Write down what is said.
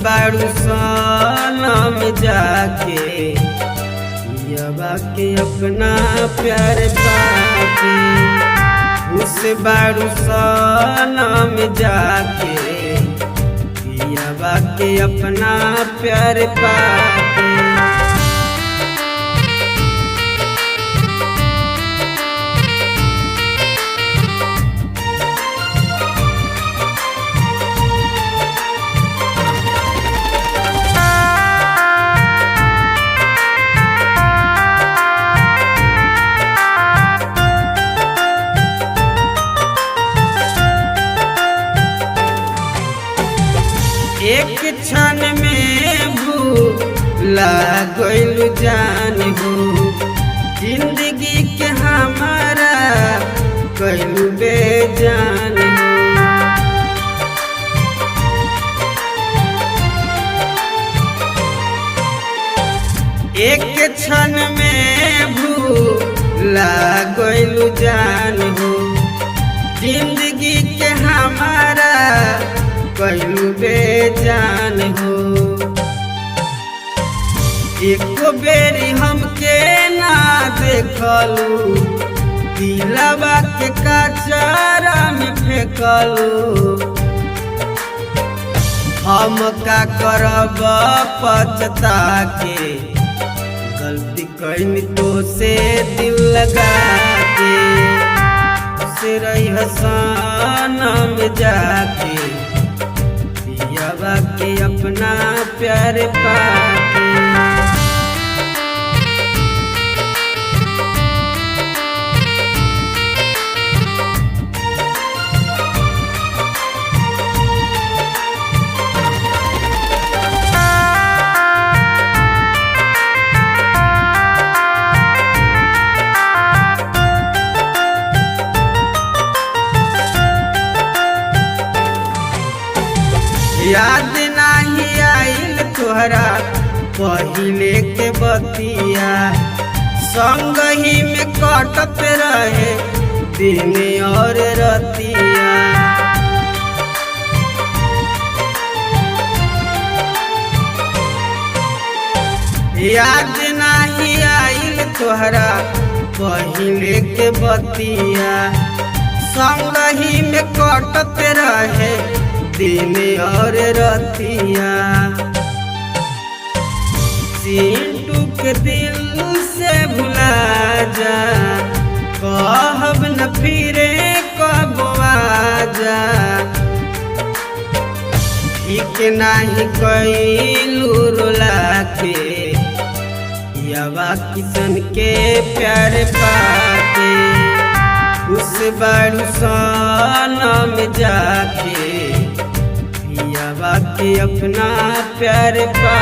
बारू सनम जाके यवा के अपना प्यार पाके, उस बारू सनम जाके यवा के अपना प्यार पाके। एक क्षण में भूला गइलू जान हो, जिंदगी के हमारा कइलू बेजान हो। एक क्षण में भूला गइलू जान हो, जिंदगी के हमारा कइलू बेजान हो। एको बेरी हमके ना देखलू, दिलवा के कचरा में फेंकलू। हम का करब पछता के, गलती कइनी तो से दिल लगा के। से रही सनम जाके यवा के अपना प्यार पाके। याद नहीं आइल तोहरा पहिले के बतिया, संग ही में कटत रहे दिन और रतिया। याद नहीं आइल तोहरा पहिले के बतिया, संग ही में कटत रहे दिन और रतिया। चिंटू के दिल से भुला जा, कहब न फिरे कब आजा। ठीक नहीं कइलू रुला के यवा किसन के प्यार पाके, उस बारू सनम जाके यवा के अपना प्यार पा।